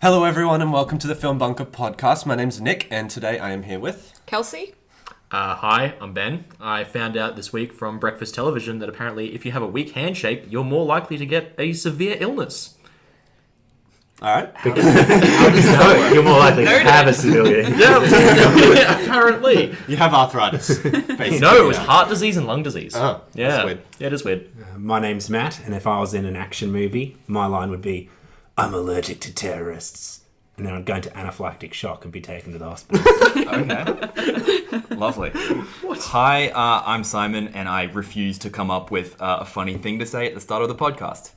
Hello everyone and welcome to the FilmBunker Podcast. My name's Nick and today I am here with... Kelsey. Hi, I'm Ben. I found out this week from Breakfast Television that apparently if you have a weak handshake, you're more likely to get a severe illness. Alright. You're more likely to have a civilian. Yeah, apparently. You have arthritis, basically. No, it was heart disease and lung disease. Oh, yeah. that's weird. Yeah, it is weird. My name's Matt, and if I was in an action movie, my line would be, I'm allergic to terrorists. And then I'd go into anaphylactic shock and be taken to the hospital. Okay. Lovely. What? Hi, I'm Simon, and I refuse to come up with a funny thing to say at the start of the podcast.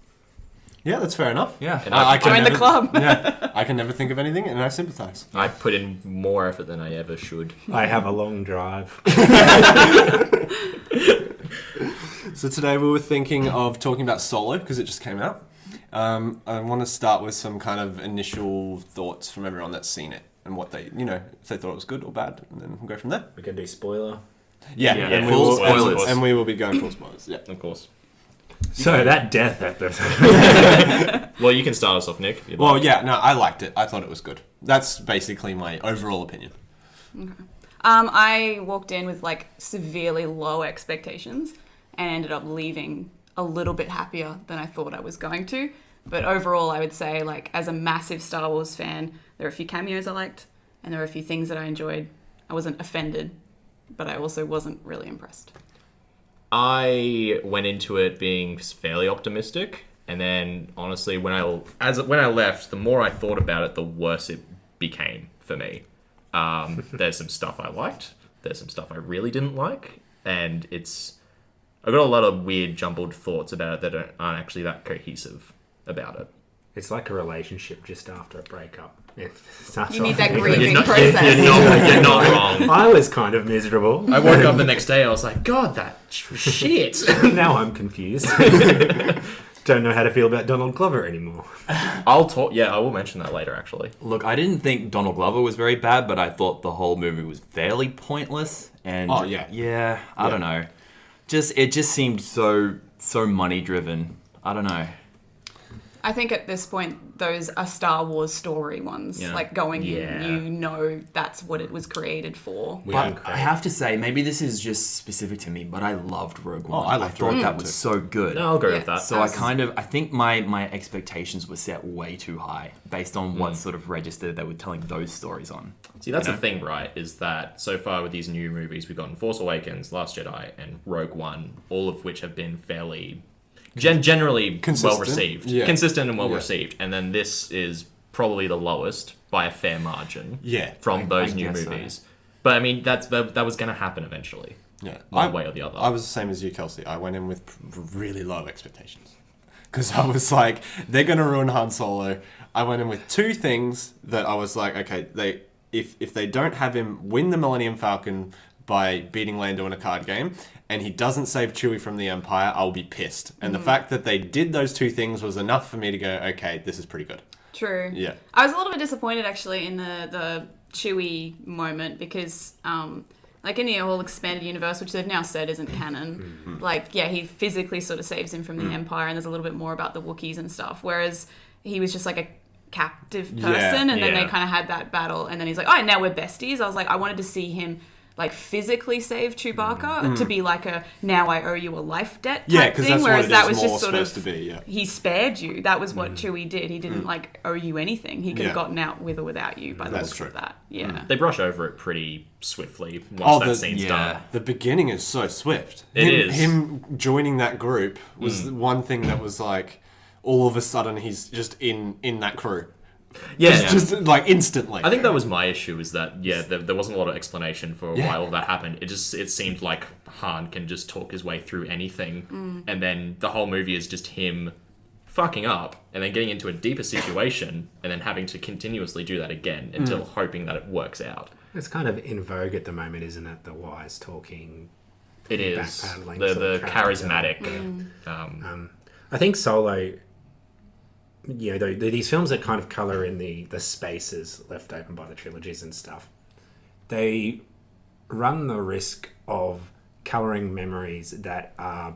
Yeah, that's fair enough. Yeah. And I Join the club. Yeah, I can never think of anything and I sympathise. I put in more effort than I ever should. I have a long drive. So today we were thinking of talking about Solo because it just came out. I want to start with some kind of initial thoughts from everyone that's seen it and what they, if they thought it was good or bad, and then we'll go from there. We can do spoiler. Yeah, Yeah, and full spoilers. And we will be going full spoilers, yeah. Of course. So that death episode. Well, you can start us off, Nick. if you'd Well, like. yeah, no, I liked it. I thought it was good. That's basically my overall opinion. I walked in with severely low expectations and ended up leaving a little bit happier than I thought I was going to. But overall, I would say, as a massive Star Wars fan, there are a few cameos I liked, and there are a few things that I enjoyed. I wasn't offended, but I also wasn't really impressed. I went into it being fairly optimistic, and then honestly, when I left, the more I thought about it, the worse it became for me. There's some stuff I liked, there's some stuff I really didn't like, and I got a lot of weird jumbled thoughts about it that aren't actually that cohesive about it. It's like a relationship just after a breakup. You need that grieving You're process. you're not wrong. I was kind of miserable. I woke up the next day, I was like, God, that shit. Now I'm confused. Don't know how to feel about Donald Glover anymore. I will mention that later, actually. Look, I didn't think Donald Glover was very bad, but I thought the whole movie was fairly pointless. And Oh, yeah. Yeah, I don't know. It just seemed so money driven. I don't know. I think at this point, those are Star Wars story ones. Yeah. Going Yeah. in, that's what it was created for. But I have to say, maybe this is just specific to me, but I loved Rogue One. Oh, I loved thought Rogue that One was too. so good. No, I'll agree Yeah. with that. So I think my expectations were set way too high based on what sort of register they were telling those stories on. See, that's the thing, right? Is that so far with these new movies, we've gotten Force Awakens, Last Jedi, and Rogue One, all of which have been fairly, generally Consistent. well received, Yeah. consistent and well Yeah. received. And then this is probably the lowest by a fair margin. Yeah, from those I new guess so. movies. But I mean, that was going to happen eventually. Yeah, One way or the other. I was the same as you, Kelsey. I went in with really low expectations because I was like, they're going to ruin Han Solo. I went in with two things that I was like, okay, if they don't have him win the Millennium Falcon by beating Lando in a card game, and he doesn't save Chewie from the Empire, I'll be pissed. And the fact that they did those two things was enough for me to go, okay, this is pretty good. True. Yeah. I was a little bit disappointed actually in the Chewie moment because in the whole expanded universe, which they've now said isn't canon, he physically sort of saves him from the Empire, and there's a little bit more about the Wookiees and stuff, whereas he was just a captive person, and then they kind of had that battle, and then he's like, oh, now we're besties. I was like, I wanted to see him physically save Chewbacca to be now I owe you a life debt type because thing, that's whereas what it that is was more just sort of supposed to be, yeah. he spared you. That was what Chewie did. He didn't owe you anything. He could have Yeah. gotten out with or without you by the That's looks true. of that. Yeah. They brush over it pretty swiftly once that scene's done. The beginning is so swift. It is. Him joining that group was one thing that was all of a sudden he's just in that crew. Yeah, Just instantly. I think that was my issue, is that there wasn't a lot of explanation for why all that happened. It seemed like Han can just talk his way through anything, and then the whole movie is just him fucking up and then getting into a deeper situation and then having to continuously do that again until hoping that it works out. It's kind of in vogue at the moment, isn't it? The wise talking. It is backpedaling, the sort of charismatic. I think Solo, these films that kind of colour in the spaces left open by the trilogies and stuff, they run the risk of colouring memories that are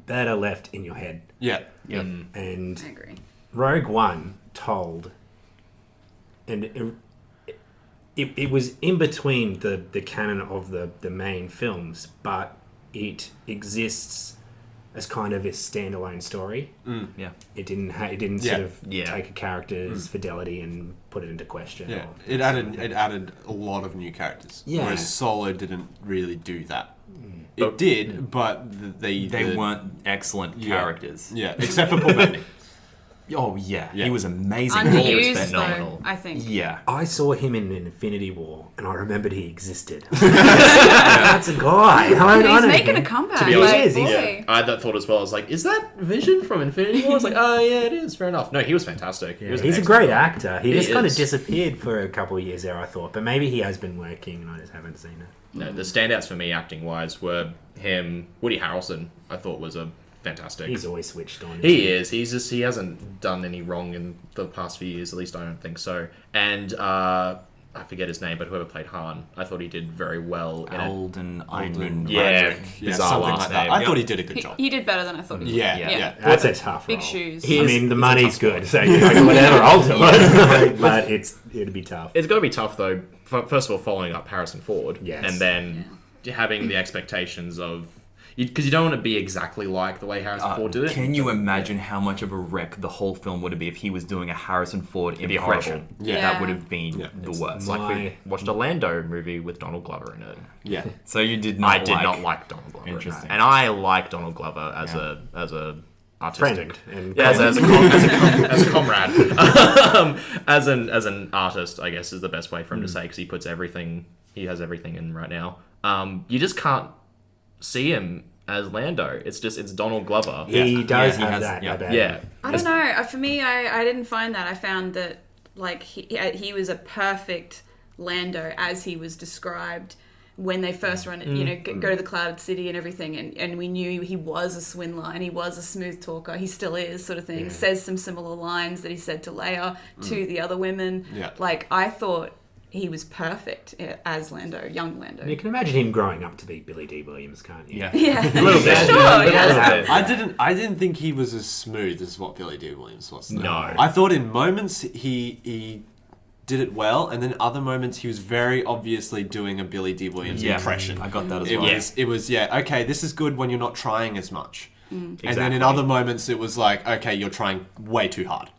better left in your head. Yeah. Yep. And I agree. Rogue One told and it was in between the canon of the main films, but it exists as kind of a standalone story. Yeah. It didn't Yeah. sort of Yeah. take a character's fidelity and put it into question. Yeah, or it added a lot of new characters. Yeah. Whereas Solo didn't really do that. It did, but They weren't excellent characters. Yeah, except for Paul Bettany. Oh, yeah. Yeah. He was amazing. Underused, phenomenal. though, I think. Yeah. I saw him in Infinity War, and I remembered he existed. That's a guy. I He's know making a him. comeback. To be honest, like, he is, boy. yeah. I had that thought as well. I was like, is that Vision from Infinity War? I was like, oh yeah, it is. Fair enough. No, he was fantastic. He was an He's a excellent great role. actor. He He just kind of is. disappeared for a couple of years there, I thought. But maybe he has been working, and I just haven't seen it. No, the standouts for me acting wise were him, Woody Harrelson. I thought was a fantastic. He's always switched on. He is. He hasn't done any wrong in the past few years. At least I don't think so. And I forget his name, but whoever played Han, I thought he did very well in it. Alden Einman. Yeah, Yeah, bizarre something last like that. name. I Yep. thought he did a good job. He did better than I thought he did. Yeah, Yeah. yeah. That's a tough Big role. shoes. He I is- mean, the it's a money's tough good, so you know, whatever, I'll do it. But it'd be tough. It's got to be tough though. First of all, following up Harrison Ford, Yes. and then having the expectations of because you don't want to be exactly like the way Harrison Ford did it. Can you imagine how much of a wreck the whole film would be if he was doing a Harrison Ford be impression? horrible. Yeah. That would have been Yeah. the worst. It's like we watched a Lando movie with Donald Glover in it. Yeah. So you did not I did not like Donald Glover. Interesting. And I like Donald Glover as a artistic Friend and Yeah, as a comrade, as an artist, I guess is the best way for him to say because he puts everything, he has everything in right now. You just can't see him as Lando. It's Donald Glover. he does he have has- that. yeah. about Yeah. him. I don't know. For me, I didn't find that. I found that like he was a perfect Lando as he was described when they first run it. You know, go to the Clouded City and everything, and we knew he was a swindler and he was a smooth talker. He still is, sort of thing. Says some similar lines that he said to Leia to the other women. Yeah. Like I thought he was perfect as Lando, young Lando. You can imagine him growing up to be Billy D. Williams, can't you? Yeah. Yeah, A little bit. sure. Yeah. I didn't think he was as smooth as what Billy D. Williams was. though. No. I thought in moments he did it well, and then other moments he was very obviously doing a Billy D. Williams Yeah, impression. I got that as It well. was okay. This is good when you're not trying as much. And then in Exactly. other moments it was like, okay, you're trying way too hard.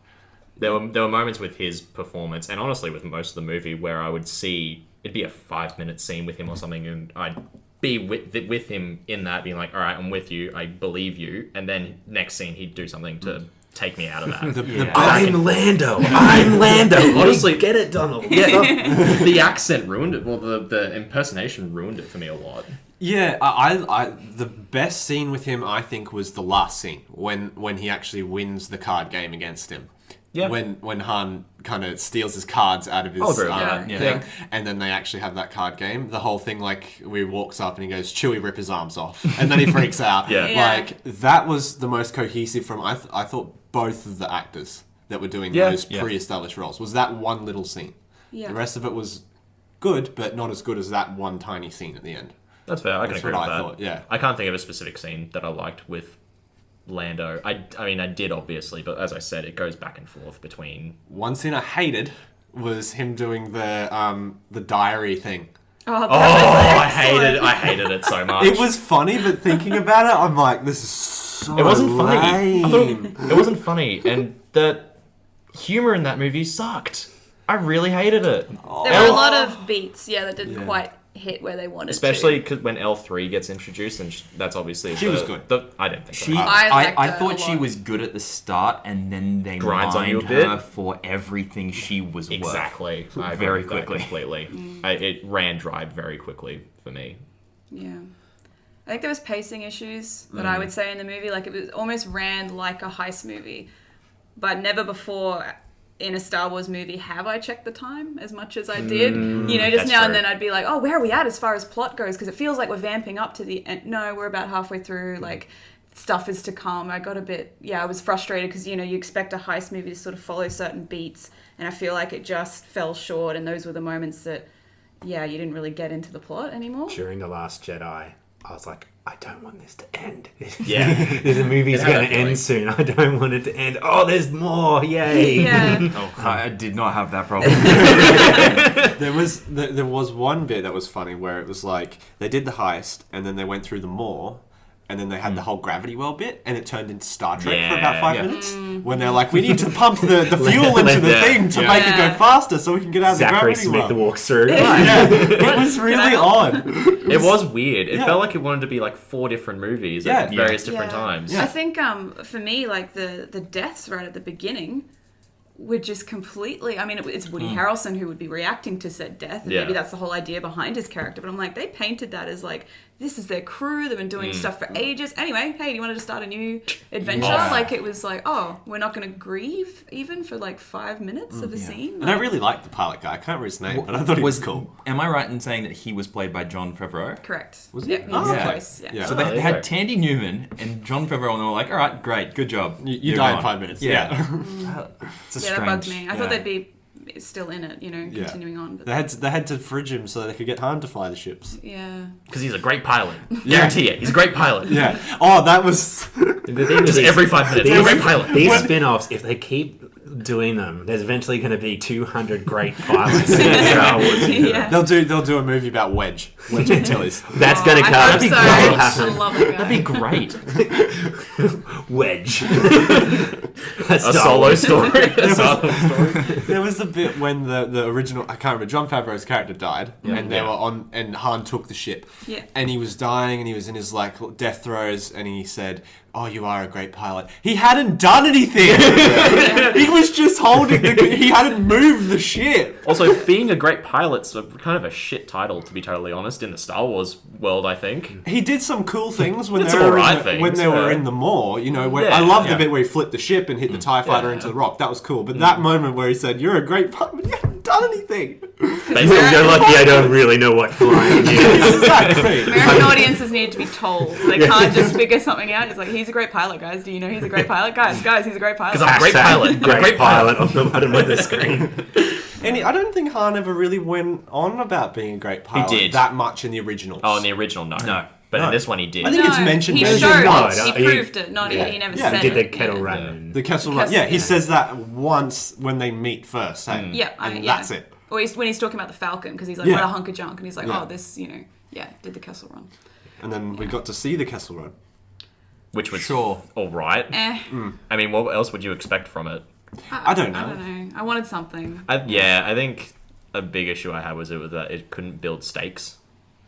There were moments with his performance, and honestly with most of the movie, where I would see it'd be a 5-minute scene with him or something, and I'd be with him in that, being like, "All right, I'm with you. I believe you." And then next scene, he'd do something to take me out of that. I'm Lando. I'm Lando. Honestly, get it, Donald. yeah, the accent ruined it. Well, the impersonation ruined it for me a lot. Yeah, I the best scene with him I think was the last scene when he actually wins the card game against him. Yeah. When Han kind of steals his cards out of his I'll agree with that. thing, and then they actually have that card game. The whole thing, like, where he walks up and he goes, "Chewie, rip his arms off," and then he freaks out. Yeah. Yeah. Like that was the most cohesive from I thought both of the actors that were doing Yeah. those Yeah. pre-established roles was that one little scene. Yeah. The rest of it was good, but not as good as that one tiny scene at the end. That's fair. I can That's agree what with I that. thought, yeah. I can't think of a specific scene that I liked with Lando. I mean, I did obviously, but as I said, it goes back and forth between. One scene I hated was him doing the diary thing. Oh, that Oh, was I hated it so much. It was funny, but thinking about it, I'm like, this is so It wasn't funny. I lame. thought it wasn't funny, and the humor in that movie sucked. I really hated it. There were a lot of beats, that didn't quite hit where they wanted Especially to. because when L3 gets introduced, and that's obviously She was good. I didn't think She, so. I liked I her thought a she lot. was good at the start, and then they Grinds on you mined a bit. her for everything she was worth. Exactly. I agree Very with that quickly. completely. It ran dry very quickly for me. Yeah. I think there was pacing issues that I would say in the movie. Like, it was almost ran like a heist movie. But never before in a Star Wars movie have I checked the time as much as I did. You know, just That's now and true. then I'd be like, oh, where are we at as far as plot goes? Because it feels like we're vamping up to the end. No, we're about halfway through. Like, stuff is to come. I got a bit, I was frustrated because, you know, you expect a heist movie to sort of follow certain beats. And I feel like it just fell short. And those were the moments that, you didn't really get into the plot anymore. During The Last Jedi, I was like, I don't want this to end. Yeah. The movie's It had going that to end feeling. soon. I don't want it to end. Oh, there's more. Yay. Yeah. Oh, I did not have that problem. There was one bit that was funny where it was like they did the heist and then they went through the mall and then they had the whole gravity well bit and it turned into Star Trek for about 5 Yeah. minutes when they're like, we need to pump the fuel into the Yeah. thing to Yeah. make it go faster so we can get out of the Zachary gravity Smith well. walks through. Yeah, it was really odd. It was weird. It Yeah. felt like it wanted to be like 4 different movies Yeah. at various different times. I think for me, like the deaths right at the beginning were just completely. I mean, it's Woody Harrelson who would be reacting to said death, and Yeah. maybe that's the whole idea behind his character. But I'm like, they painted that as like this is their crew. They've been doing stuff for ages. Anyway, hey, do you wanted to start a new adventure? Yeah. Like it was like, oh, we're not going to grieve even for like 5 minutes of a scene. And I really liked the pilot guy. I can't remember his name, but I thought he was cool. Am I right in saying that he was played by John Favreau? Correct. Was yeah, it? he Oh, was okay. close. Yeah. Yeah. So Oh, they there you had go. Tandy Newman and John Favreau, and they were like, "All right, great, good job. You You're die in gone." 5 minutes. Yeah, Yeah. it's a Yeah, that strange. bugged me. I thought yeah. they'd be still in it, continuing on. But They had to fridge him so they could get Han to fly the ships. yeah. Because he's a great pilot. Guarantee it. He's a great pilot. Yeah. Oh, that was. The thing Just is, every 5 minutes. He's a great pilot. These spin-offs, if they keep doing them, there's eventually going to be 200 great pilots in Star Wars. Yeah. They'll do a movie about Wedge Antilles. That's going to I come. hope so. That'll I happen. love it. That'd be great. Wedge. A solo story. There was a bit when the original, I can't remember, John Favreau's character died, and they Yeah. were on, and Han took the ship, Yeah. and he was dying, and he was in his like death throes, and he said, "Oh, you are a great pilot." He hadn't done anything. He was just holding he hadn't moved the ship. Also, being a great pilot's kind of a shit title, to be totally honest, in the Star Wars world, I think. He did some cool things when Did they some were alright in the, things, when they were yeah. in the mall. You know, where Yeah, I love yeah. the bit where he flipped the ship and hit the TIE fighter into the rock. That was cool. But that moment where he said, "You're a great pilot," you haven't done anything. Basically, You're lucky I don't really know what flying is. Exactly. American audiences need to be told. They can't just figure something out. It's like, he's a great pilot, guys. Do you know he's a great pilot? Guys, he's a great pilot. Because I'm a great pilot. I'm a Great pilot on the bottom of the screen. And I don't think Han ever really went on about being a great pilot did. that much in the originals. Oh, in the original, no. No. But No. in this one, he did. I think it's mentioned He in the showed original. it. No, He he- proved it. Not he never Yeah, said Did the it. kettle Yeah. run? The Kessel The Run. Kessel- Yeah, he says that once when they meet first. Hey? Yeah, and yeah. that's it. Or when he's talking about the Falcon, because he's like, Yeah. what a hunk of junk. And he's like, Yeah. oh, this, did the Kessel Run. And then we got to see the Kessel Run. Which was Sure. all right. I mean, what else would you expect from it? I don't know. I don't know. I wanted something. I think a big issue I had was that it couldn't build stakes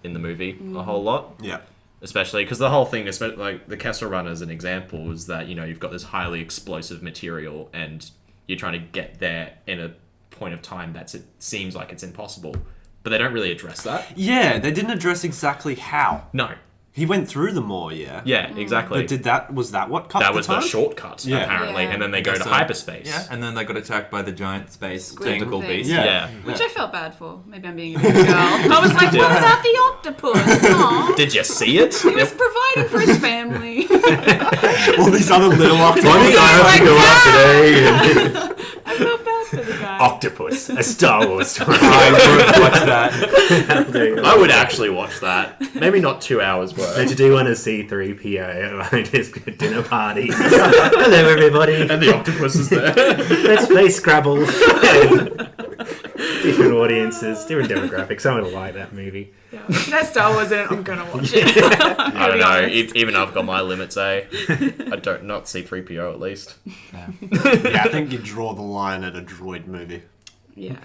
in the movie a whole lot. Yeah. Especially because the whole thing, like the Kessel Run as an example, is that you've got this highly explosive material and you're trying to get there in a point of time it seems like it's impossible, but they don't really address that. Yeah, they didn't address exactly how. No. He went through them more, yeah. Yeah, exactly. But was that what cut that the was time? the shortcut, Yeah. apparently, Yeah. and then they go to So- hyperspace. Yeah, and then they got attacked by the giant space Squid tentacle thing. beast. Yeah. Yeah. Which I felt bad for. Maybe I'm being a good girl. I was like, what about the octopus? Aw. Did you see it? He was providing for his family. All these other little Why octopus. did I have to go up today? I felt bad for the guy. Octopus, a Star Wars story. I would watch that. I would actually watch that. Maybe not 2 hours worth. Don't you do want to see 3PO at his dinner party? Hello, everybody. And the octopus is there. Let's play Scrabble. Different audiences, different demographics. Someone will like that movie. Yeah. If there's Star Wars in it, I'm going to watch it. I don't know. Even I've got my limits, eh? I don't not see 3PO at least. Yeah, I think you draw the line at a droid movie. Yeah.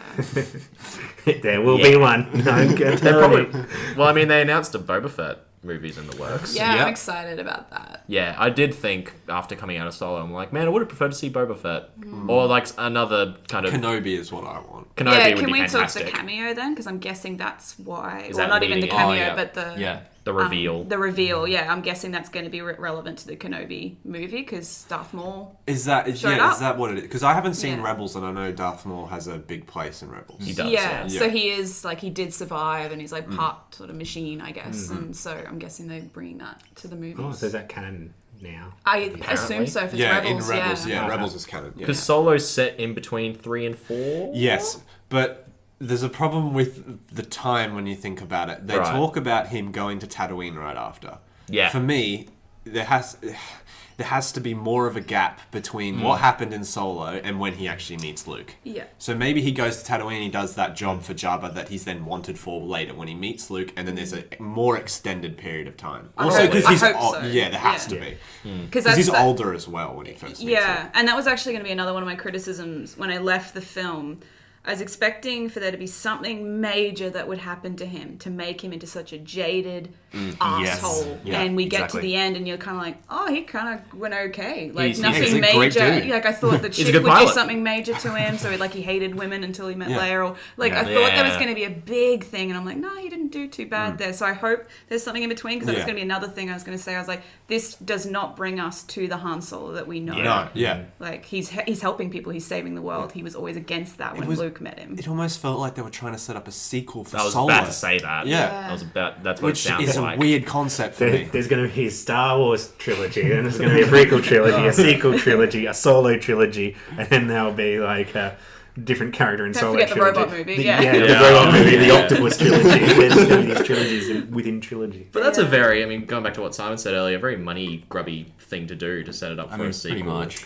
There will be one. I'm going to tell you. Well, I mean, they announced a Boba Fett movies in the works. Yeah, Yep. I'm excited about that. Yeah, I did think after coming out of Solo, I'm like, man, I would have preferred to see Boba Fett or like another kind of Kenobi is what I want. Kenobi Yeah, would can be we fantastic. talk the cameo then? Because I'm guessing that's why. Is Well, that not even the leading- cameo, Oh, yeah. but the Yeah. The reveal. The reveal, yeah. I'm guessing that's going to be relevant to the Kenobi movie because Darth Maul. Is that Showed yeah? up. Is that what it is? Because I haven't seen Yeah. Rebels, and I know Darth Maul has a big place in Rebels. He does. Yeah, yeah. so he is like he did survive, and he's like part sort of machine, I guess. And so I'm guessing they're bringing that to the movies. Oh, so is that canon now? I assume so. If it's Yeah, Rebels, in Rebels, yeah, Yeah. Rebels is canon. Yeah. Because Solo's set in between 3 and 4. Yes, but there's a problem with the time when you think about it. They Right. talk about him going to Tatooine right after. Yeah. For me, there has to be more of a gap between what happened in Solo and when he actually meets Luke. Yeah. So maybe he goes to Tatooine, he does that job for Jabba that he's then wanted for later when he meets Luke, and then there's a more extended period of time. Also, hope- because I he's hope old. so. Yeah, there has to Yeah. be. Because He's older as well when he first meets Yeah, Luke. and that was actually going to be another one of my criticisms when I left the film. I was expecting for there to be something major that would happen to him to make him into such a jaded asshole. Yeah, And we get exactly. to the end and you're kind of like, oh, he kind of went okay. Like, He's nothing a great major. dude. Like, I thought the He's a chick good would do pilot. something major to him. So, like, he hated women until he met Yeah. Leia. Or, like, Yeah. I thought that was Yeah. going to be a big thing. And I'm like, no, he didn't do too bad there. So I hope there's something in between because that was Yeah. going to be another thing I was going to say. I was like, this does not bring us to the Han Solo that we know. No, yeah. Like he's helping people, he's saving the world. He was always against that when was- Luke met him. It almost felt like they were trying to set up a sequel for I was Solo. about to say that. Yeah. That's what Which it sounds is a like. weird concept for me. There's going to be a Star Wars trilogy, and there's going to be a prequel trilogy, a sequel trilogy, a Solo trilogy, and then there'll be like a different character in Don't Solo forget the trilogy. robot movie, The, yeah. the Yeah. robot movie, the Yeah. Octopus trilogy. There's going to be these trilogies within trilogy. But that's a very, I mean, going back to what Simon said earlier, very money grubby thing to do to set it up for a pretty sequel. much.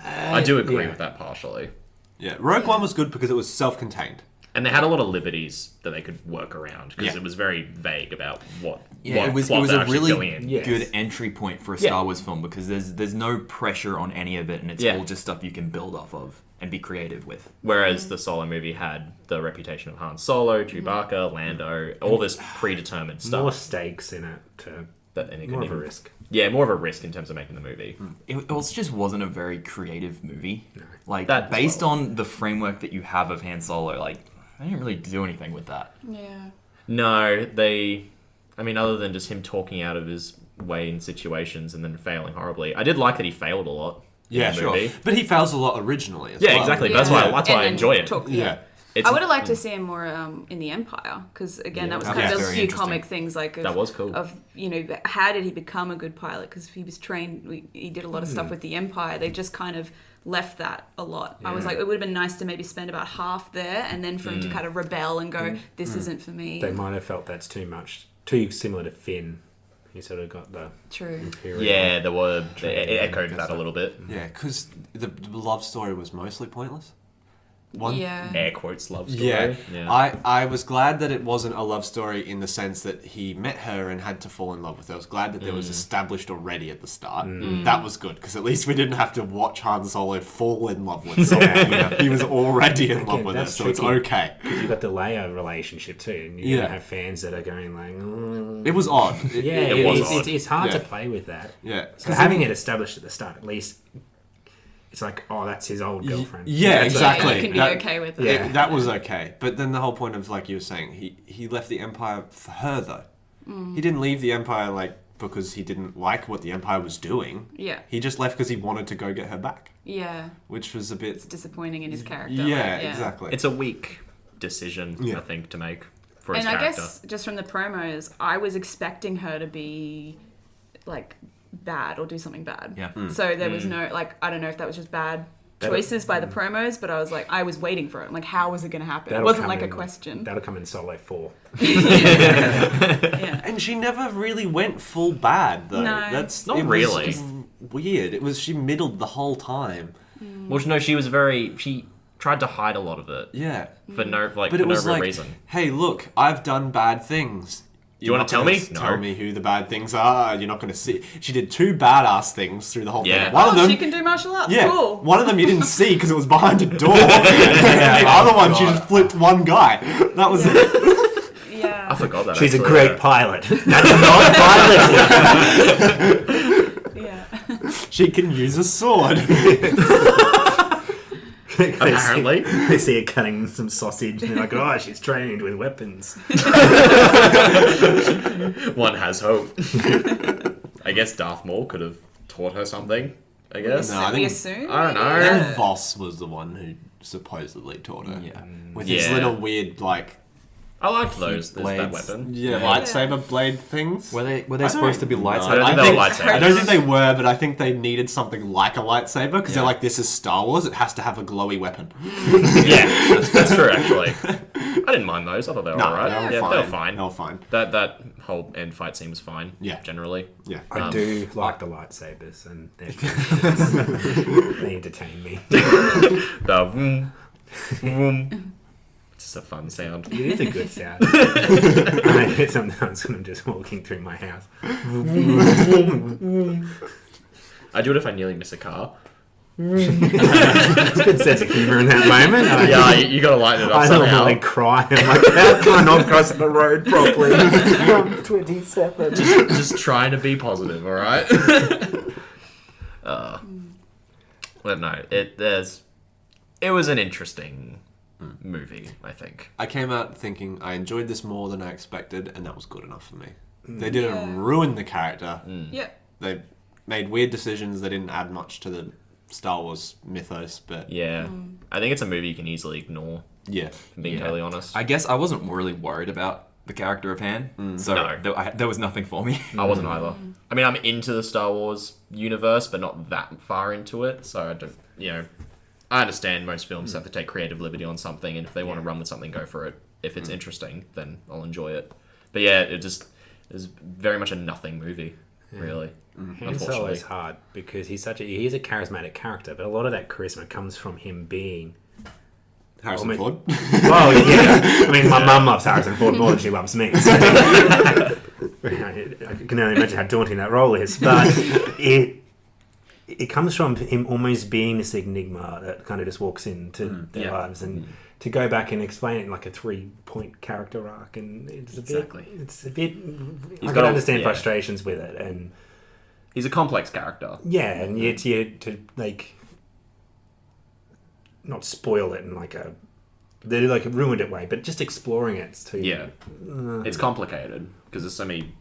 I do agree Yeah. with that partially. Yeah, Rogue One was good because it was self-contained. And they had a lot of liberties that they could work around because Yeah. it was very vague about what Yeah, it was plot a they're actually really filling in. Yes. good entry point for a Yeah. Star Wars film because there's no pressure on any of it, and it's Yeah. all just stuff you can build off of and be creative with. Whereas the Solo movie had the reputation of Han Solo, Chewbacca, Lando, all this predetermined stuff. More stakes in it, That and it more could of a even- risk. Yeah, more of a risk in terms of making the movie. It also just wasn't a very creative movie. Like That as based well. on the framework that you have of Han Solo, like I didn't really do anything with that. Yeah. No, I mean, other than just him talking out of his way in situations and then failing horribly. I did like that he failed a lot. in Yeah, the sure. movie. But he fails a lot originally as Yeah, well. exactly. That's why I enjoy it. Yeah. It's, I would have liked to see him more in the Empire because again, that was that kind was of those very few interesting. comic things like of, That was cool. Of how did he become a good pilot? Because he was trained. He did a lot of stuff with the Empire. They just kind of left that a lot. I was like, it would have been nice to maybe spend about half there, and then for him to kind of rebel and go, "This isn't for me." They might have felt that's too much, too similar to Finn. He sort of got the True. Imperial. yeah, there were. It echoed guess that a so. little bit. Yeah, because the love story was mostly pointless. Yeah. Air quotes love story. Yeah. I was glad that it wasn't a love story in the sense that he met her and had to fall in love with her. I was glad that there was established already at the start. That was good, because at least we didn't have to watch Han Solo fall in love with someone. He was already in love with her, that's so it's tricky. okay. You've got the Leia relationship too, and you're Yeah. gonna have fans that are going like, "Mm." It was odd. yeah, it was it's, odd. it's hard Yeah. to play with that. Yeah. So having it established at the start, at least, it's like, oh, that's his old girlfriend. Yeah, That's exactly. You can be That- okay with it. Yeah. That was okay. But then the whole point of, like you were saying, he left the Empire for her, though. He didn't leave the Empire, like, because he didn't like what the Empire was doing. Yeah. He just left because he wanted to go get her back, Yeah. which was a It's bit... disappointing in his character. Yeah, like, exactly. It's a weak decision, Yeah. I think, to make for his And I character. guess just from the promos, I was expecting her to be like bad or do something bad. Yeah. So there was no like I don't know if that was just bad choices by the promos, but I was like I was waiting for it. I'm like, how was it going to happen? It That'll wasn't come like a in- question. That'll come in Solo 4. Yeah. And she never really went full bad, though. No. That's Not it was really. just weird. It was... She middled the whole time. Well, no, she tried to hide a lot of it Yeah. for no But for it no was real like, reason. hey, look, I've done bad things. You wanna not tell gonna me? No. Tell me who the bad things are. You're not going to see. She did 2 badass things through the whole Yeah. thing. One of them, she can do martial arts. yeah, Cool. one of them you didn't see because it was behind a door. The other one, she just flipped one guy. That was it. Yeah. I forgot that. She's a actually, great yeah. pilot. That's not pilot. Yeah. She can use a sword. Apparently. They see her cutting some sausage and they're like, oh, she's trained with weapons. One has hope. I guess Darth Maul could have taught her something. I guess. No, I we think- assume. I don't know. I Yeah. think Voss was the one who supposedly taught her. Yeah. With his Yeah. little weird, like, I liked those. That Blades. weapon. lightsaber blade things. Were they I supposed to be don't lightsabers? know. I don't think they were lightsabers. I don't think they were, but I think they needed something like a lightsaber because they're Yeah. like, this is Star Wars. It has to have a glowy weapon. Yeah, that's true actually. I didn't mind those. I thought they were No, alright. they were They were fine. fine. They were fine. That whole end fight scene was fine. Yeah. Generally. Yeah. I do like the lightsabers, and they entertain me. The vroom, vroom. It's just a fun sound. It is a good sound. I hear sometimes when I'm just walking through my house. I do it if I nearly miss a car. It's a good sense of humour in that moment. Yeah, you gotta lighten it up I somehow. normally cry. I'm like, how can I not cross the road properly? I'm 27. Just trying to be positive, all right? But no, it was an interesting movie, I think. I came out thinking I enjoyed this more than I expected, and that was good enough for me. They didn't ruin the character. Yeah. They made weird decisions. They didn't add much to the Star Wars mythos, but Yeah, I think it's a movie you can easily ignore. yeah. If I'm being totally honest. I guess I wasn't really worried about the character of Han, so No. there was nothing for me. I wasn't either. I mean, I'm into the Star Wars universe, but not that far into it. So I don't, I understand most films have to take creative liberty on something, and if they want to run with something, go for it. If it's interesting, then I'll enjoy it. But yeah, it is very much a nothing movie, really. Han Solo is hard because he's a charismatic character, but a lot of that charisma comes from him being. Harrison Ford. Well, yeah. I mean, my mum loves Harrison Ford more than she loves me. So I can only imagine how daunting that role is. But it comes from him almost being this enigma that kind of just walks into their lives, and to go back and explain it in like a 3-point character arc, and it's a bit. I can understand frustrations with it, and he's a complex character. yeah, and yet to like not spoil it in like a ruined it way, but just exploring it too. Yeah, it's complicated because there's so many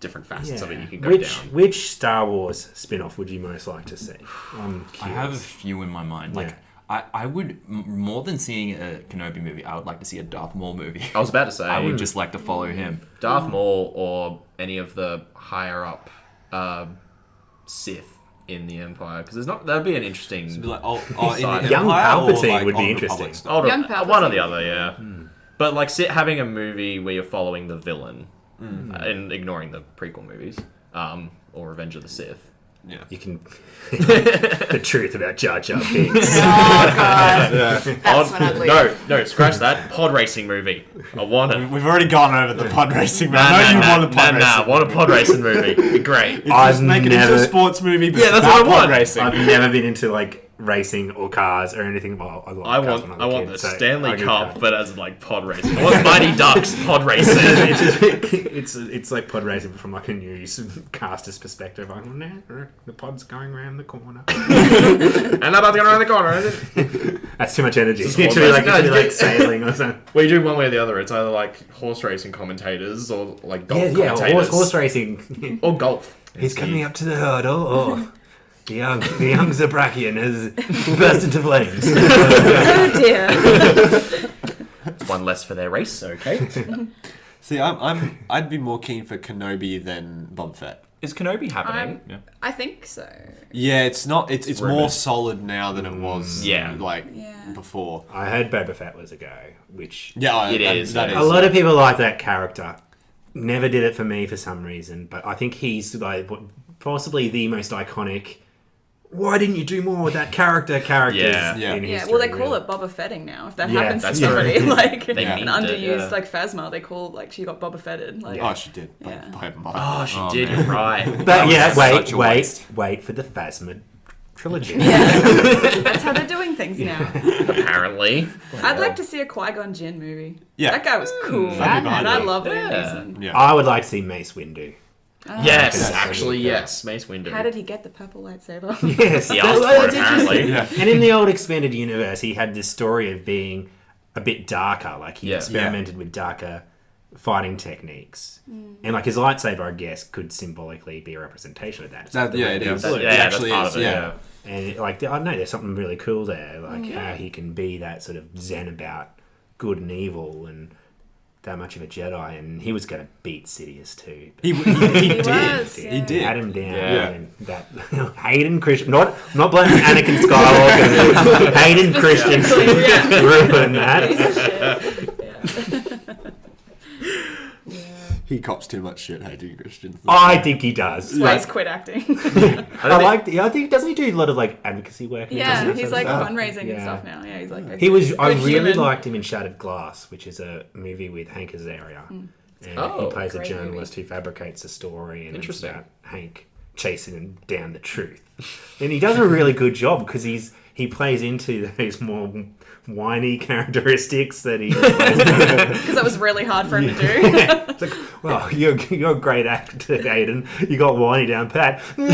different facets of it you can go down. Which Star Wars spin-off would you most like to see? I have a few in my mind. Like, I would, more than seeing a Kenobi movie, I would like to see a Darth Maul movie. I was about to say, I would just like to follow him. Darth Maul or any of the higher up Sith in the Empire, because that'd be an interesting. Be like, in Side. the Young Empire or, Palpatine like, would be Old interesting. Republic stuff? Young Palpatine. One or the other, yeah. But like having a movie where you're following the villain and ignoring the prequel movies, or Revenge of the Sith. Yeah. You can the truth about Jar Jar Binks. Oh, God. That's when I'd leave. No, scratch that. Pod racing movie. I want it. We've already gone over the pod racing. I know you want a pod racing. I want a pod racing movie. It'd be great. Just make it into a sports movie, but that's about what I want. pod racing. I've never been into like racing or cars or anything. Well, I I loved cars when want was a the kid, so Stanley I do Cup, cars. but as like pod racing. I want Mighty Ducks pod racing. it's like pod racing from like a news caster's perspective. Like, nah, the pod's going around the corner. And I'm about to go around the corner. That's too much energy. Just It should horse be racing. like sailing or something. Well, you do one way or the other. It's either like horse racing commentators or like golf Yeah, commentators. horse racing. Or golf. He's coming up to the hurdle. Oh, the young Zabrakian has burst into flames. Oh, dear. One less for their race, okay. See, I'd be more keen for Kenobi than Boba Fett. Is Kenobi happening? I think so. Yeah, it's not. It's more rumored. solid now than it was. Yeah. Before. I heard Boba Fett was a go, which Yeah, It is, That yeah. a lot of people like that character. Never did it for me for some reason, but I think he's like possibly the most iconic. Why didn't you do more with that characters Yeah. Yeah. in Yeah, history? well, they call really. it Boba Fetting now. If that Yeah, happens to that's somebody, true. like They an memed it, underused, yeah. like Phasma, they call like she got Boba Fetted. Like, Oh, she did. Yeah. Oh, she Oh, did. man. You're right. But yeah, was wait such a waste. for the Phasma trilogy. that's how they're doing things now. Apparently. I'd like to see a Qui-Gon Jinn movie. Yeah. That guy was cool, I'd be behind and I that. love Liam Yeah. Neeson. Yeah. I would like to see Mace Windu. Yes, that's actually, really cool. yes. Mace Windu. How did he get the purple lightsaber? Yes, He asked for it, that's interesting. apparently. Yeah. And in the old expanded universe, he had this story of being a bit darker. Like he Yeah. experimented with darker fighting techniques, and like his lightsaber, I guess, could symbolically be a representation of that. It's That, the yeah, red it and is. blue. It Yeah, actually that's part is. of it, Yeah. And like I don't know, there's something really cool there, like how he can be that sort of zen about good and evil, and that much of a Jedi, and he was going to beat Sidious too. He He did. was, He yeah. did. Had him down, Yeah. and that Hayden Christian, not blaming Anakin Skywalker, Hayden Christian Specifically, yeah. ruined that. Piece of shit. He cops too much shit hating Christians. I think he does. That's why he's quit acting. I think doesn't he do a lot of like advocacy work? And Yeah, that he's sort like of stuff? fundraising and Yeah. stuff now. Yeah, he's like. He was. I good really human. liked him in Shattered Glass, which is a movie with Hank Azaria, and Oh, he plays a great journalist who fabricates a story, and it's Interesting. about Hank chasing him down the truth. And he does a really good job because he plays into those more whiny characteristics that he. Because that was really hard for him to do. It's like, well, you're a great actor, Aiden. You got whiny down pat. They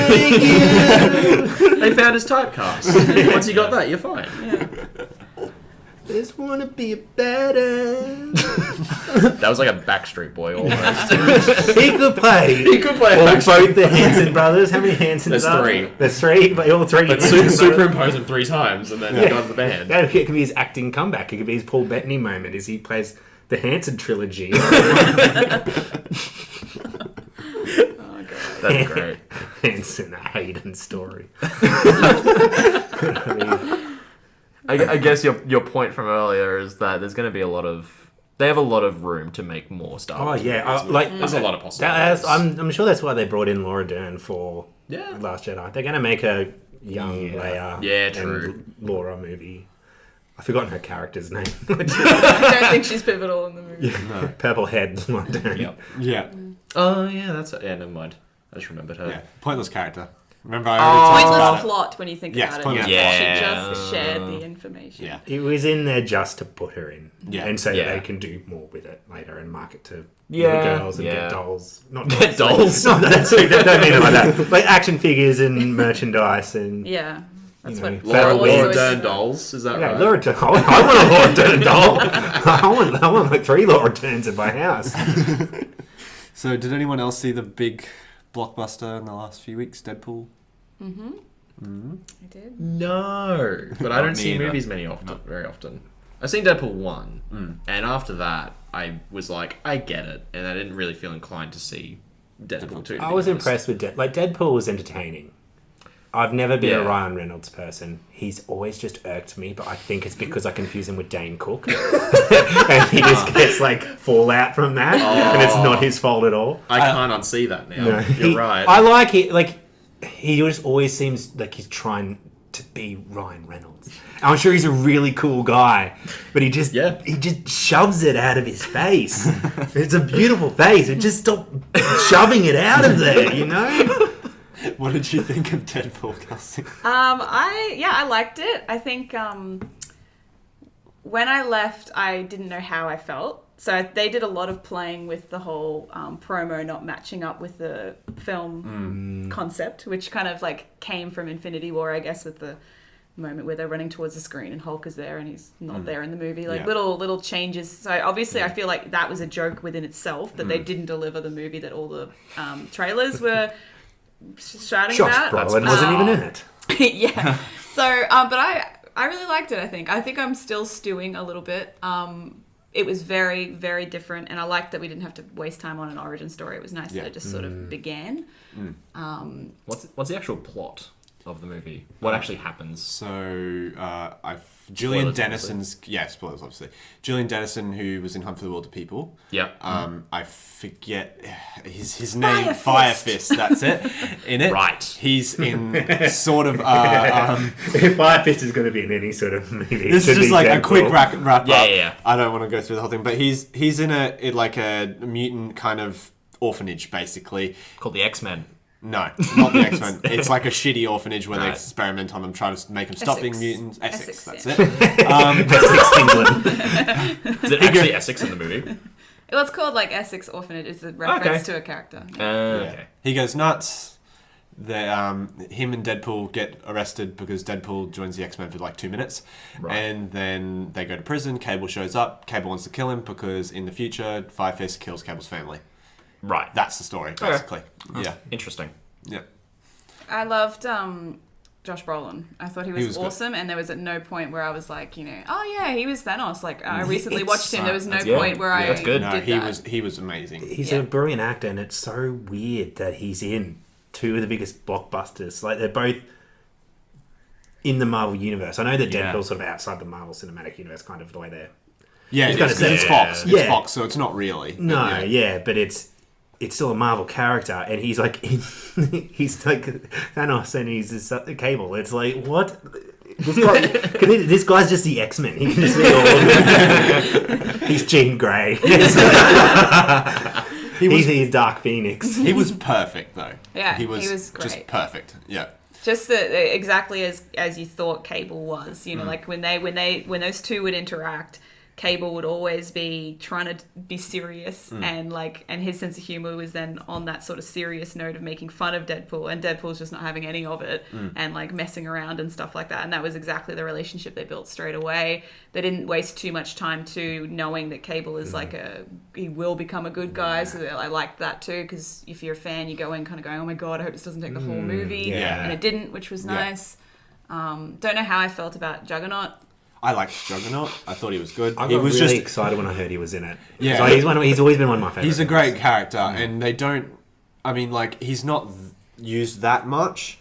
found his typecast. Once you got that, you're fine. Just wanna be better. That was like a Backstreet Boy almost. He could play. He could play All Backstreet both the Hanson brothers. How many Hansons There's are three. there? There's three, but all three. But Hanson brothers. superimpose him 3 times and then you got the band. That could be his acting comeback. It could be his Paul Bettany moment as he plays the Hanson trilogy. Oh god. That's great. Hanson Hayden story. I guess your point from earlier is that there's going to be a lot of... They have a lot of room to make more Star Oh Wars yeah, movies. like There's a lot of possibilities. I'm sure that's why they brought in Laura Dern for Yeah. Last Jedi. They're going to make a young Leia Yeah, true. and Laura movie. I've forgotten her character's name. I don't think she's pivotal in the movie. Purple head Laura Dern. Yep. Yeah. Oh, yeah, that's... Yeah, never mind. I just remembered her. Yeah. Pointless character. Remember, I already talked about Pointless it. plot when you think Yes, about it. pointless plot. She Yeah. just shared the information. Yeah. It was in there just to put her in. Yeah. And so Yeah. that they can do more with it later and market to Yeah. little girls and Yeah. get dolls. Not Get dolls. No, that's, I don't mean it like that. Like action figures and merchandise and... Yeah. That's You know, what Laura Star Wars Laura always Dern is about. dolls, is that Yeah, right? Laura Dern. I want a Laura Dern doll. I want like 3 Laura Derns in my house. So, did anyone else see the big blockbuster in the last few weeks, Deadpool? I did. No, but I don't me see either. movies very often. I've seen Deadpool 1, and after that, I was like, I get it, and I didn't really feel inclined to see Deadpool 2. to I be was honest. impressed with Deadpool was entertaining. I've never been a Yeah. Ryan Reynolds person. He's always just irked me, but I think it's because I confuse him with Dane Cook. And he just gets like fallout from that, and it's not his fault at all. I can't unsee that now. No, You're right. I like it. Like he just always seems like he's trying to be Ryan Reynolds. I'm sure he's a really cool guy, but he just shoves it out of his face. It's a beautiful face. It just stop shoving it out of there, you know. What did you think of Deadpool, Kelsey? I liked it. I think when I left, I didn't know how I felt. So they did a lot of playing with the whole promo not matching up with the film concept, which kind of like came from Infinity War, I guess, with the moment where they're running towards the screen and Hulk is there and he's not there in the movie. Like Yeah. little changes. So obviously I feel like that was a joke within itself that they didn't deliver the movie that all the trailers were shouting Josh about. Brolin wasn't even in it. Yeah. So, but I really liked it. I think I'm still stewing a little bit. It was very, very different, and I liked that we didn't have to waste time on an origin story. It was nice that it just sort of began. What's the actual plot of the movie? What actually happens? So, Gillian Spoilers, Dennison's... Yeah, spoilers, obviously. Gillian Dennison, who was in Hunt for the Wilder People. Yep. I forget his name. Fire Fist, that's it. In it. Right. He's in sort of... If Fire Fist is going to be in any sort of movie, This is just like a quick wrap up. Yeah. I don't want to go through the whole thing, but he's in a mutant kind of orphanage, basically. Called the X-Men. No, not the X-Men. It's like a shitty orphanage where they Right. experiment on them, trying to make them stop being Essex. mutants. Essex, that's yeah. it. Essex, England. Is it actually Essex in the movie? Well, it's called like Essex Orphanage. It's a reference to a character. Okay. He goes nuts. Him and Deadpool get arrested because Deadpool joins the X-Men for like 2 minutes. Right. And then they go to prison. Cable shows up. Cable wants to kill him because in the future, Fire Fist kills Cable's family. Right. That's the story, basically. Yeah. Interesting. Yeah. I loved Josh Brolin. I thought he was good. awesome, and there was at no point where I was like, oh yeah, he was Thanos. Like I recently watched him. There was no That's- point where yeah, I that's good. No, did he that. was amazing. He's Yeah. a brilliant actor, and it's so weird that he's in 2 of the biggest blockbusters. Like they're both in the Marvel universe. I know that Yeah. Deadpool's sort of outside the Marvel Cinematic Universe, kind of the way they're. Yeah, He's it's gonna because it's say- Fox. Yeah. It's Fox, so it's not really. But No, yeah, but it's it's still a Marvel character, and he's like he's like Thanos, and he's this Cable. It's like, what? This guy's just the X-Men. He can just be all. He's Jean Grey. He's Dark Phoenix. He was perfect though. Yeah, he was great. just perfect. Yeah. Just exactly as you thought Cable was. You know, like when those two would interact, Cable would always be trying to be serious, and his sense of humor was then on that sort of serious note of making fun of Deadpool, and Deadpool's just not having any of it, and like messing around and stuff like that. And that was exactly the relationship they built straight away. They didn't waste too much time to knowing that Cable is he will become a good guy. So I liked that too, because if you're a fan, you go in kind of going, oh my god, I hope this doesn't take the whole movie, and it didn't, which was nice. Don't know how I felt about Juggernaut. I liked Juggernaut. I thought he was good. I He got was really just excited when I heard he was in it. Yeah. So he's always been one of my favorites. he's a great character, and they don't. I mean, like he's not used that much.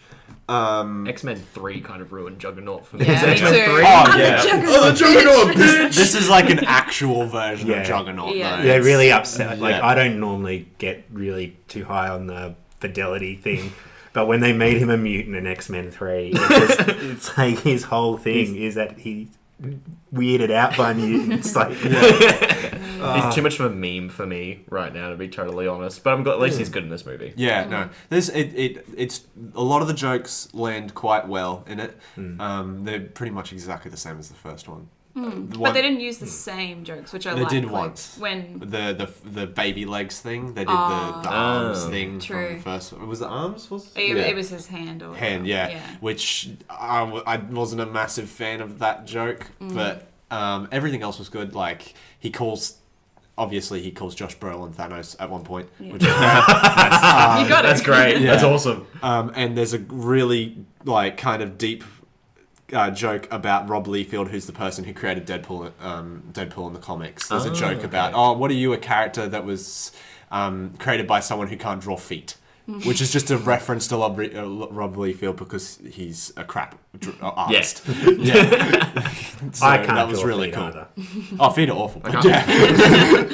X-Men 3 kind of ruined Juggernaut for me. Yeah, me X-Men too. 3? Oh yeah. Juggernaut, bitch! This is like an actual version Yeah. of Juggernaut. Yeah. Though. They're really upset. Like, Yeah. I don't normally get really too high on the fidelity thing, but when they made him a mutant in X-Men 3, it's like his whole thing is that he weirded out by mutants. Like, He's too much of a meme for me right now, to be totally honest. But I'm glad at least he's good in this movie. Yeah, no. It's a lot of the jokes land quite well in it. They're pretty much exactly the same as the first one. But they didn't use the same jokes, which I liked. They did like, once. when The baby legs thing. They did the arms thing True. from the first one. Was it arms? it was his hand or Hand, yeah. Which I wasn't a massive fan of that joke, but everything else was good. Like he calls Josh Brolin Thanos at one point, which is great. you got it. That's great. Yeah. That's awesome. And there's a really like kind of deep joke about Rob Liefeld, who's the person who created Deadpool in the comics. There's a joke about, what are you, a character that was created by someone who can't draw feet? Which is just a reference to Rob Liefeld because he's a crap artist. Yeah. So I can't that was draw really feet cool. either. Oh, feet are awful. But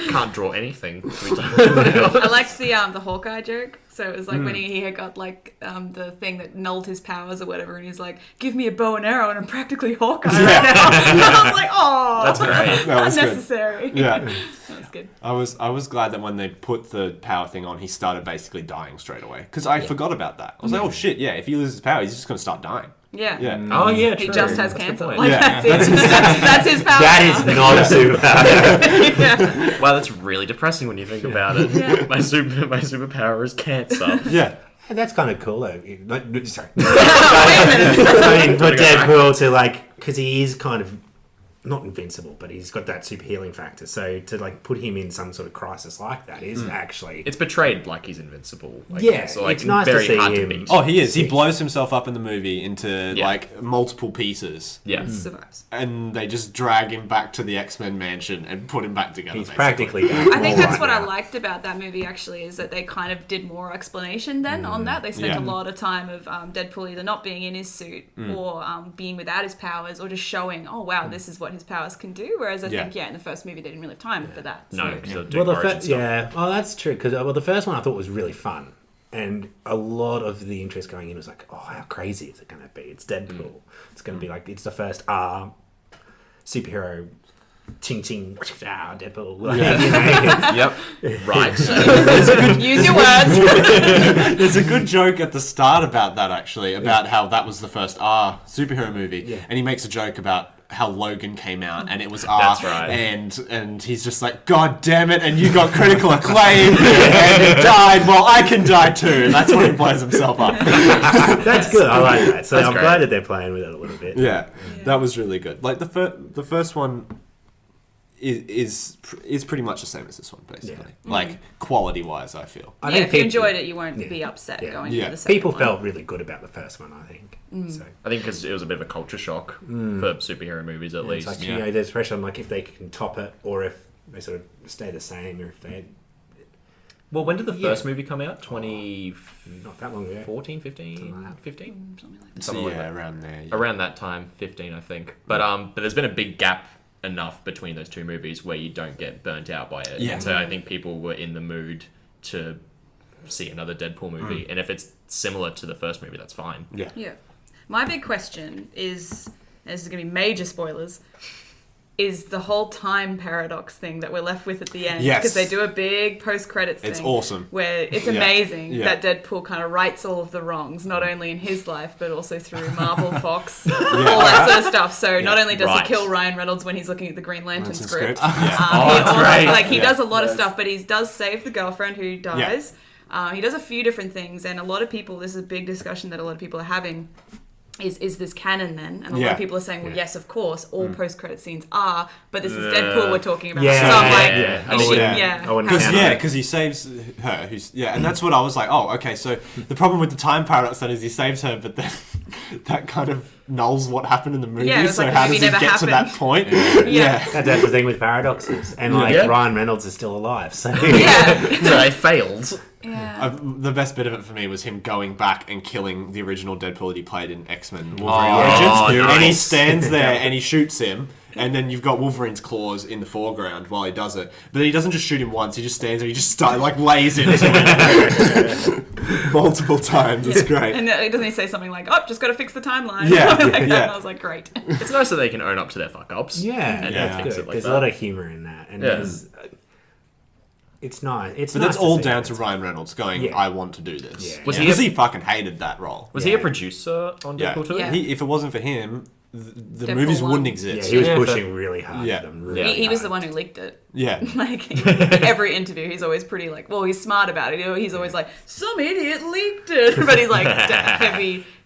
Can't draw anything. I liked the Hawkeye joke. So it was like when he had got like the thing that nulled his powers or whatever, and he's like, "Give me a bow and arrow, and I'm practically Hawkeye right now." And I was like, "Oh, That's great. That was good. unnecessary." Yeah. That was good. I was glad that when they put the power thing on, he started basically dying straight away. Because I forgot about that. I was like, oh shit, yeah, if he loses his power, he's just going to start dying. Yeah. Yeah. Oh, yeah, true. He just has That's a good cancer. point. Like Yeah. that's it. That's his power. That is not a superpower. Yeah. Wow, that's really depressing when you think about it. Yeah. My superpower is cancer. Yeah. And that's kind of cool, though. Sorry. Wait a minute. I mean, for Gotta go back. Deadpool to like, because he is kind of not invincible, but he's got that super healing factor. So to like put him in some sort of crisis like that is actually It's portrayed like he's invincible. I Yeah, guess, or, like, it's nice to very see hard him. to beat. Oh, he is. He blows himself up in the movie into Yeah. like multiple pieces. Yeah. Survives. And they just drag him back to the X-Men mansion and put him back together. he's basically. practically done. I think all that's right what I now. liked about that movie actually, is that they kind of did more explanation then on that. They spent Yeah. a lot of time of Deadpool either not being in his suit or being without his powers, or just showing, oh wow, this is what his powers can do. Whereas I think, in the first movie they didn't really have time for that. No, So. because they're Well, doing the origin first, stuff. yeah, oh, that's true. Because the first one I thought was really fun, and a lot of the interest going in was like, oh, how crazy is it going to be? It's Deadpool. It's going to be like it's the first superhero. Ching ching, Deadpool. Like, you know, Yep. Right. Use your words. There's a good joke at the start about that, actually, about how that was the first superhero movie. Yeah. And he makes a joke about how Logan came out and it was R. That's right. And he's just like, God damn it, and you got critical acclaim and it died, well, I can die too. And that's when he blows himself up. that's good. I like that. So That's I'm great. glad that they're playing with it a little bit. Yeah, that was really good. Like the first one is pretty much the same as this one, basically. Like quality wise, I feel. I Yeah, think if you people- enjoyed it, you won't be upset going Yeah. for the second People one. felt really good about the first one, I think. So I think because it was a bit of a culture shock for superhero movies, at it's least. like, you know, there's pressure on like if they can top it or if they sort of stay the same or if they Well, when did the first movie come out? 2014, not that long ago. 15? Something like that. Something like that. around there. Yeah. Around that time, 15, I think. But there's been a big gap enough between those two movies where you don't get burnt out by it. Yeah. And so I think people were in the mood to see another Deadpool movie, and if it's similar to the first movie, that's fine. Yeah. Yeah. My big question is, and this is going to be major spoilers, is the whole time paradox thing that we're left with at the end. Yes. Because they do a big post-credits thing. It's awesome. Where it's Yeah. amazing Yeah. that Deadpool kind of rights all of the wrongs, not only in his life, but also through Marvel, Fox, all that sort of stuff. So not only does Right. he kill Ryan Reynolds when he's looking at the Green Lantern Lantern script, script. Yeah. Oh, he that's also, great. like, he Yeah. does a lot of stuff, but he does save the girlfriend who dies. He does a few different things, and a lot of people, this is a big discussion that a lot of people are having, is this canon then? And a lot Yeah. of people are saying, well, yes, of course, all post-credit scenes are, but this is Deadpool we're talking about. Yeah. So I'm like, Yeah. you should- Yeah. I wouldn't Because count on it. he saves her. And that's what I was like. Oh, okay. So the problem with the time paradox then is he saves her, but then that kind of nulls what happened in the movie. Yeah, it's so like how the does movie he get never to that happened. point? Yeah. That's the thing with paradoxes. And like Yeah. Ryan Reynolds is still alive, so Yeah. So they failed. Yeah. The best bit of it for me was him going back and killing the original Deadpool that he played in X-Men Wolverine Oh, Origins. nice. And he stands there and he shoots him. And then you've got Wolverine's claws in the foreground while he does it. But then he doesn't just shoot him once, he just stands there, he just lays into him multiple times. It's great. And doesn't he say something like, oh, just got to fix the timeline? Yeah, Like that. yeah. And I was like, great. It's nice that they can own up to their fuck-ups. yeah, And Yeah. fix good. it like There's that. a lot of humor in that, and Yeah. it's nice. It's But nice that's all see down it. to Ryan Reynolds going, Yeah. I want to do this. Yeah. Was he Because a- he fucking hated that role. Was he Yeah. a producer on Yeah. Deadpool 2? Yeah. If it wasn't for him, the Deadpool movies 1. wouldn't Yeah, exist. he was Yeah, pushing really hard. Yeah. For them, really He was hard. the one who leaked it. Yeah. Like, every interview, he's always pretty like, well, he's smart about it. He's always like, some idiot leaked it. But he's like,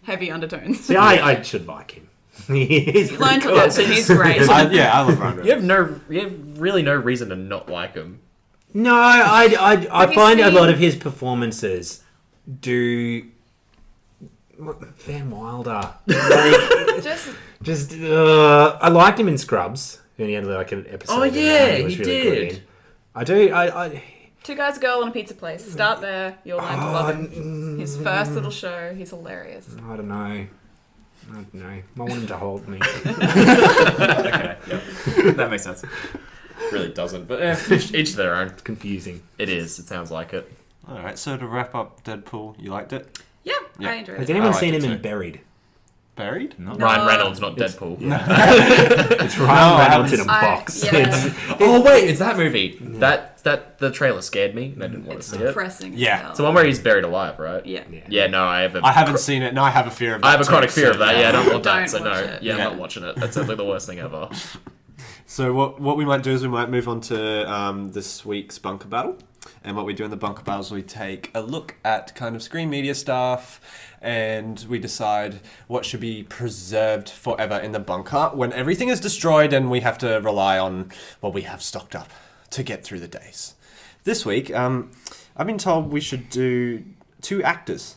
heavy undertones. See, I should like him. He's Learn to cool. love him. He's great. I love Ryan Reynolds. You have really no reason to not like him. No, I you find a seen- lot of his performances do Van Wilder. Like, Just, I liked him in Scrubs. And he had like an episode. Oh, in that yeah, he was he really did. good in. I do. I two guys, a girl, on a pizza place. Start there. You'll learn to love him. His first little show. He's hilarious. I don't know. I want him to hold me. Okay, that makes sense. Really doesn't, but each to their own. Confusing. It is. It sounds like it. All right, so to wrap up Deadpool, you liked it? Yeah, Yeah. I enjoyed Has it. anyone liked seen it him in too. Buried? Buried? No. Ryan Reynolds, not Deadpool. It's Ryan Reynolds in a I- box. yeah. It's, Oh wait, it's that movie. That the trailer scared me, and I didn't want It's to see it. depressing. as Yeah. hell. It's the one where he's buried alive, right? Yeah. Yeah, no, I have a. I haven't seen it, and I have a fear of that. I have a too, chronic fear so- of that. Yeah, I don't want that. Don't So no, watch it. yeah, Yeah. I'm not watching it. That sounds like the worst thing ever. So what we might do is we might move on to this week's bunker battle. And what we do in the bunker battles, we take a look at kind of screen media stuff, and we decide what should be preserved forever in the bunker when everything is destroyed and we have to rely on what we have stocked up to get through the days. This week, I've been told we should do 2 actors.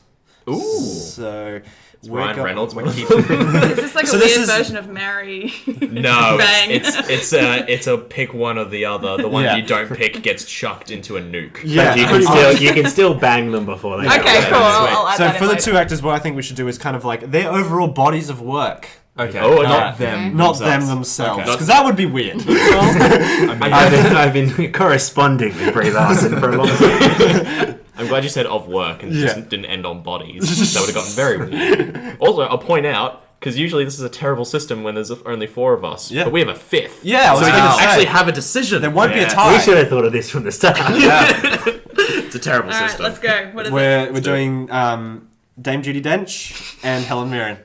Ooh. So Ryan Reynolds. When he Is this like So a this weird is- version of Mary? No, Bang. it's a pick one or the other. The one Yeah. you don't pick gets chucked into a nuke. Yeah, you can still bang them before they Okay, go. cool. I'll add So that for in the later. 2 actors, what I think we should do is kind of like their overall bodies of work. Okay. Oh, not okay. them. Not them themselves, Okay. because that would be weird. I've been corresponding with Brie Larson for a long time. I'm glad you said of work and Yeah. just didn't end on bodies. That would have gotten very weird. Also, I'll point out, because usually this is a terrible system when there's only 4 of us, Yeah. but we have a 5th. Yeah, I was so we gonna can say. actually have a decision. There won't be a Yeah. tie. We should have thought of this from the start. It's a terrible All right, system. let's go. What is it? We're doing Dame Judi Dench and Helen Mirren.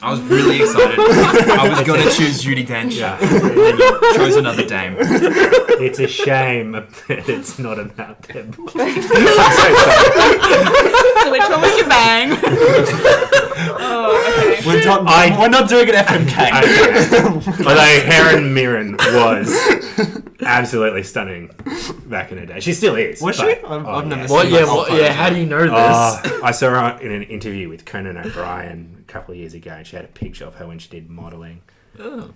I was really excited. I was going to choose Judi Dench. Yeah. And then you chose another dame. It's a shame that it's not about them. So which one would you bang? Oh, okay. We're not doing an FMK. Although Helen Mirren was absolutely stunning back in her day. She still is. Was but- she? I've never What? seen Yeah, myself what, yeah. photos. How do you know this? I saw her in an interview with Conan O'Brien a couple of years ago, and she had a picture of her when she did modelling. Oh.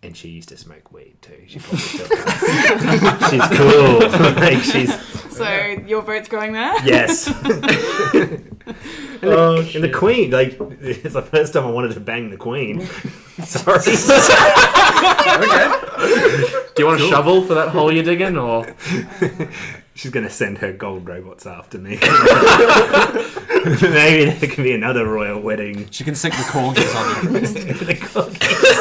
And she used to smoke weed too. She probably still does. She's cool. Like she's So your vote's going there? yes. And the Queen, like, it's the first time I wanted to bang the Queen. Sorry. Okay. Do you want a shovel for that hole you're digging, or? She's going to send her gold robots after me. Maybe there can be another royal wedding. She can stick the corgis on you. The corgis.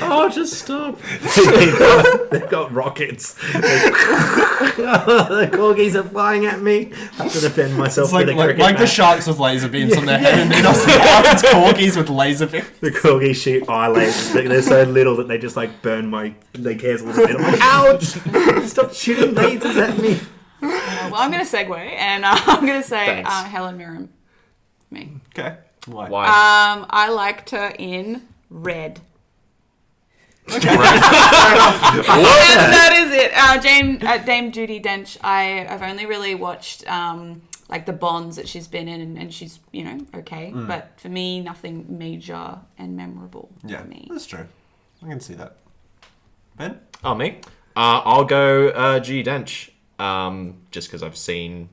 Oh, just stop. They've got rockets. The corgis are flying at me. I have to defend myself It's like, with a like, cricket like the bat. sharks with laser beams on their head, and then also it's corgis with laser beams. The corgis shoot eye lasers. They're so little that they just like burn my leg hairs a little bit. I'm like, ouch! Stop shooting lasers at me. Well, I'm going to segue, and I'm going to say Thanks. Helen Mirren. Me. Okay. Why? Why? I liked her in Red. Okay. And that is it. Dame Judi Dench. I've only really watched like the Bonds that she's been in, and she's okay. But for me, nothing major and memorable Yeah, for me. that's true. I can see that. Ben? Oh, me? I'll go Judi Dench. Just because I've seen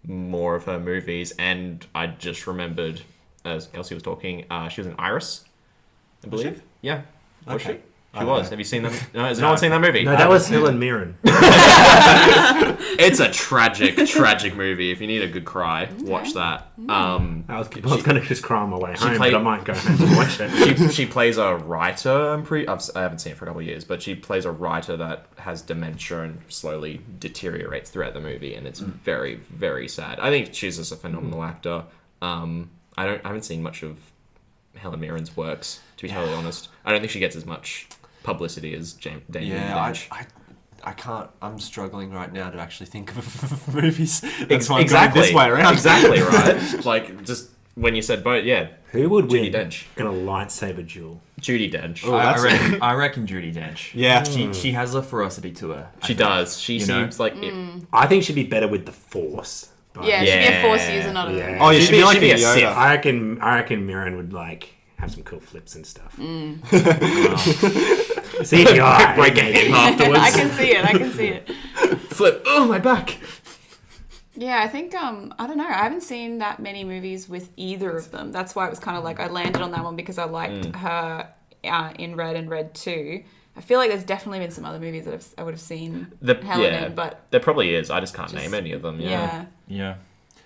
more of her movies, and I just remembered, as Elsie was talking, she was in Iris, I Was believe. she? Yeah. Was Okay. she? I She don't was. know. Have you seen that? No, has no one seen that movie? No, that was Helen Mirren. It's a tragic movie. If you need a good cry, watch that. I was going to just cry on my way home, played- but I might go home and watch it. She plays a writer. I haven't seen it for a couple of years, but she plays a writer that has dementia and slowly deteriorates throughout the movie, and it's very, very sad. I think she's just a phenomenal actor. I haven't seen much of Helen Mirren's works, to be totally honest. I don't think she gets as much publicity as Dame Judi Dench. I can't. I'm struggling right now to actually think of movies. That's why I'm going Exactly. this way around. Exactly right. Like just when you said both, yeah, Who would Judi win Dench. in a lightsaber duel? Judi Dench. Oh, that's- I reckon Judi Dench. Yeah. She has a ferocity to her. I She think. does. She You know? seems like it. I think she'd be better with the Force. But Yeah, she'd be a Yeah. Force user, not a. Yeah. Oh, yeah, she'd be like she'd be a a Yoda. Sith. I reckon Mirren would like have some cool flips and stuff. CGI. Break a hip afterwards. I can see it. Flip. Oh, my back. Yeah, I think I don't know. I haven't seen that many movies with either of them. That's why it was kind of like I landed on that one because I liked her in Red and Red 2. I feel like there's definitely been some other movies that I would have seen Helen in, but there probably is. I just can't name any of them. yeah. Yeah.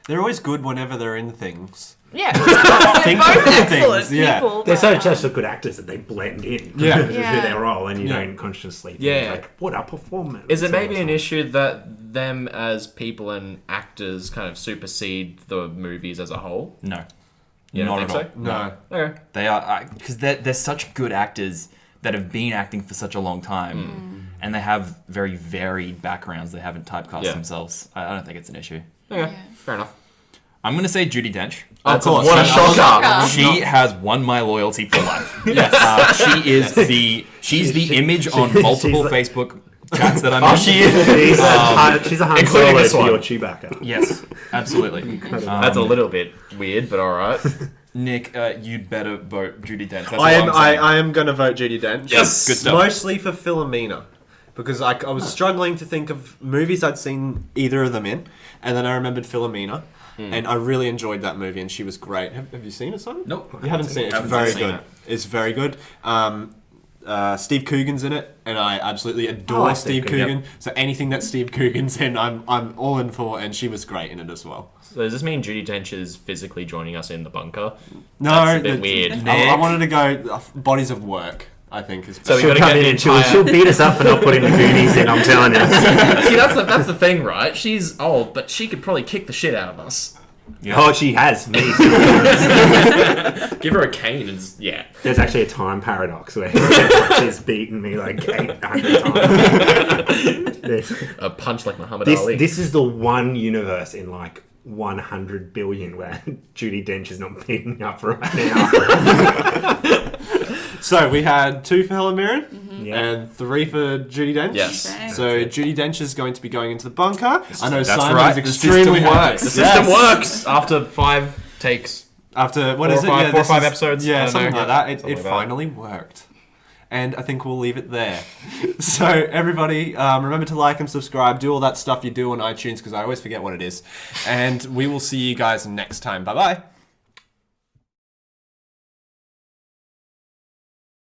They're always good whenever they're in things. Yeah, they're Think both of the excellent things, yeah. people. They're but, such good actors that they blend in. Yeah. to do Yeah. their role, and you Yeah. don't consciously think, Yeah. like, what a performance. Is it maybe all an the time. issue that them as people and actors kind of supersede the movies as a whole? No. You don't Not think at so? No. Okay. They are because they're such good actors that have been acting for such a long time, and they have very varied backgrounds. They haven't typecast Yeah. themselves. I don't think it's an issue. Okay. Yeah. Fair enough. I'm gonna say Judi Dench. Of course. What a Shocker. shocker. She has won my loyalty for life. Yes. She's the image on multiple she's Facebook chats that I'm in. She is. She's a Han including Solo this to one. your Chewbacca. Yes, absolutely. That's a little bit weird, but all right. Nick, you'd better vote Judi Dench. That's I what am. I'm saying. I am going to vote Judi Dench. Yes, good stuff. Mostly for Philomena, because I was struggling to think of movies I'd seen either of them in, and then I remembered Philomena, and I really enjoyed that movie, and she was great. Have you seen it, Simon? Nope. You haven't seen it. It's Haven't very seen good. it. It's very good. Steve Coogan's in it, and I absolutely adore like Steve Steve Coogan. Coogan. So anything that Steve Coogan's in, I'm all in for, and she was great in it as well. So does this mean Judi Dench is physically joining us in the bunker? No, That's a bit it's- weird. I wanted to go bodies of work. I think is So we She'll gotta come get in the and she'll entire- beat us up for not putting the Goonies in, I'm telling you. See, that's the thing, right? She's old, but she could probably kick the shit out of us. Oh, she has me. Give her a cane and yeah. There's actually a time paradox where she's beaten me like 800 times. There's- A punch like Muhammad Ali. This is the one universe in like 100 billion where Judi Dench is not beating me up right now. So we had 2 for Helen Mirren Yeah. and 3 for Judi Dench. Yes. Okay. So Judi Dench is going to be going into the bunker. I know That's Simon right, is the extremely system happy. works. The system works after 5 takes. After what Four is or it? five- Yeah, 4 or this 5 is- episodes? I Yeah, don't something know. like that. Something It like that. finally worked. And I think we'll leave it there. So everybody, remember to like and subscribe. Do all that stuff you do on iTunes because I always forget what it is. And we will see you guys next time. Bye-bye.